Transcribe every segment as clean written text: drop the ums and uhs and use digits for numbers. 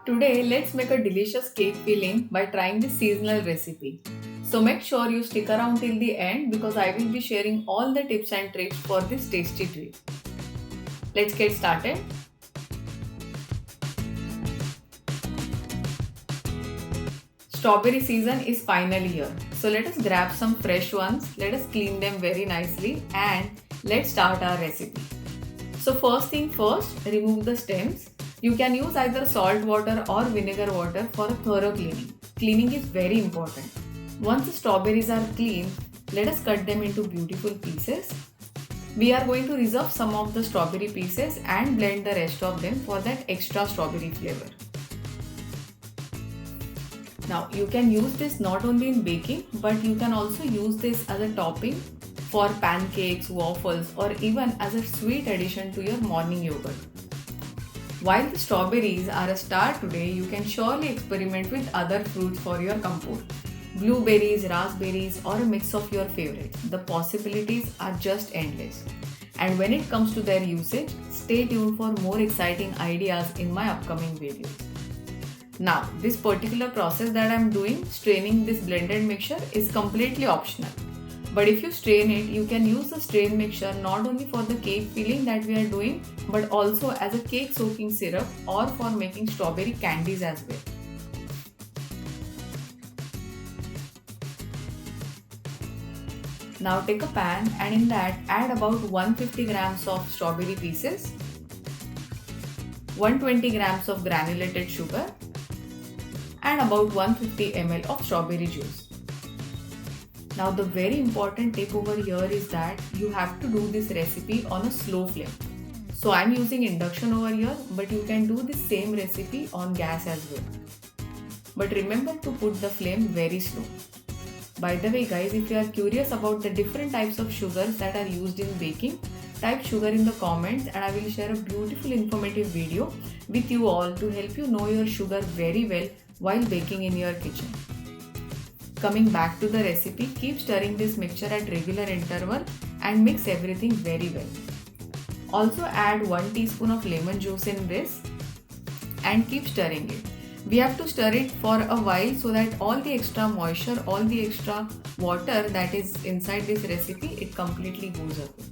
Today, let's make a delicious cake filling by trying this seasonal recipe. So make sure you stick around till the end because I will be sharing all the tips and tricks for this tasty treat. Let's get started. Strawberry season is finally here. So let us grab some fresh ones, let us clean them very nicely and let's start our recipe. So first thing first, remove the stems. You can use either salt water or vinegar water for a thorough cleaning. Cleaning is very important. Once the strawberries are clean, let us cut them into beautiful pieces. We are going to reserve some of the strawberry pieces and blend the rest of them for that extra strawberry flavor. Now you can use this not only in baking but you can also use this as a topping for pancakes, waffles or even as a sweet addition to your morning yogurt. While the strawberries are a star today, you can surely experiment with other fruits for your compote. Blueberries, raspberries or a mix of your favorites. The possibilities are just endless. And when it comes to their usage, stay tuned for more exciting ideas in my upcoming videos. Now, this particular process that I am doing, straining this blended mixture, is completely optional. But if you strain it, you can use the strain mixture not only for the cake filling that we are doing, but also as a cake soaking syrup or for making strawberry candies as well. Now take a pan and in that add about 150 grams of strawberry pieces, 120 grams of granulated sugar and about 150 ml of strawberry juice. Now the very important tip over here is that you have to do this recipe on a slow flame. So I'm using induction over here, but you can do the same recipe on gas as well. But remember to put the flame very slow. By the way guys, if you are curious about the different types of sugars that are used in baking, type sugar in the comments and I will share a beautiful informative video with you all to help you know your sugar very well while baking in your kitchen. Coming back to the recipe, keep stirring this mixture at regular interval and mix everything very well. Also add 1 teaspoon of lemon juice in this and keep stirring it. We have to stir it for a while so that all the extra moisture, all the extra water that is inside this recipe, it completely goes away.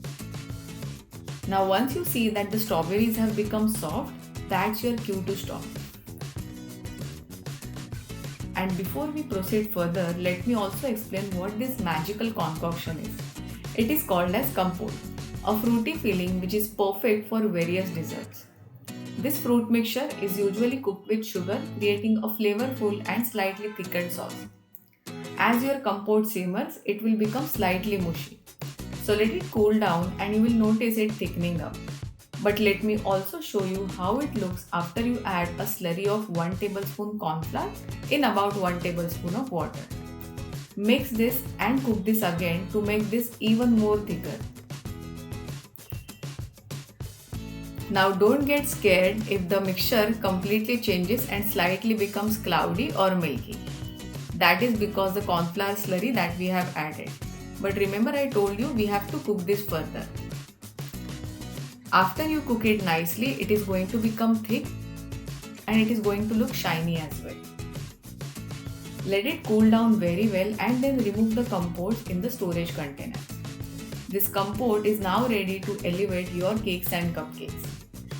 Now once you see that the strawberries have become soft, that's your cue to stop. And before we proceed further, let me also explain what this magical concoction is. It is called as compote, a fruity filling which is perfect for various desserts. This fruit mixture is usually cooked with sugar, creating a flavorful and slightly thickened sauce. As your compote simmers, it will become slightly mushy. So let it cool down and you will notice it thickening up. But let me also show you how it looks after you add a slurry of 1 tablespoon corn flour in about 1 tablespoon of water. Mix this and cook this again to make this even more thicker. Now don't get scared if the mixture completely changes and slightly becomes cloudy or milky. That is because the corn flour slurry that we have added. But remember I told you we have to cook this further. After you cook it nicely, it is going to become thick and it is going to look shiny as well. Let it cool down very well and then remove the compote in the storage container. This compote is now ready to elevate your cakes and cupcakes.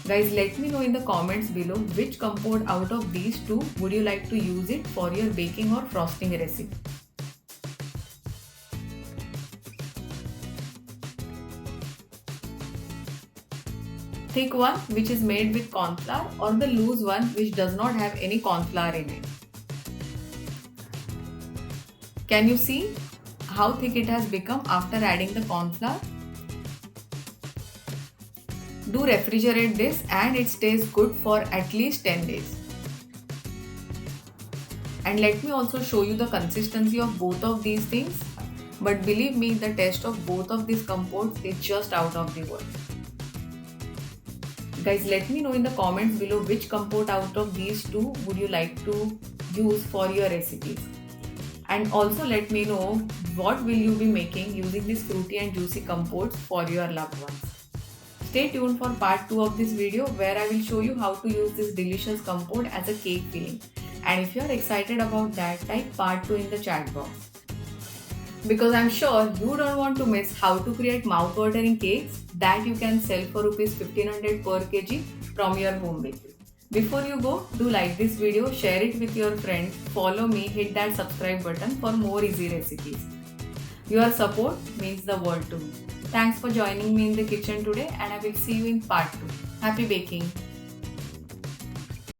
Guys, let me know in the comments below which compote out of these two would you like to use it for your baking or frosting recipe. Thick one which is made with corn flour or the loose one which does not have any corn flour in it. Can you see how thick it has become after adding the corn flour? Do refrigerate this and it stays good for at least 10 days. And let me also show you the consistency of both of these things. But believe me, the taste of both of these compotes is just out of the world. Guys, let me know in the comments below which compote out of these two would you like to use for your recipes. And also let me know what will you be making using these fruity and juicy compotes for your loved ones. Stay tuned for part 2 of this video where I will show you how to use this delicious compote as a cake filling. And if you are excited about that, type part 2 in the chat box. Because I'm sure you don't want to miss how to create mouth-watering cakes that you can sell for Rs 1500 per kg from your home bakery. Before you go, do like this video, share it with your friends, follow me, hit that subscribe button for more easy recipes. Your support means the world to me. Thanks for joining me in the kitchen today, and I will see you in part 2. Happy baking!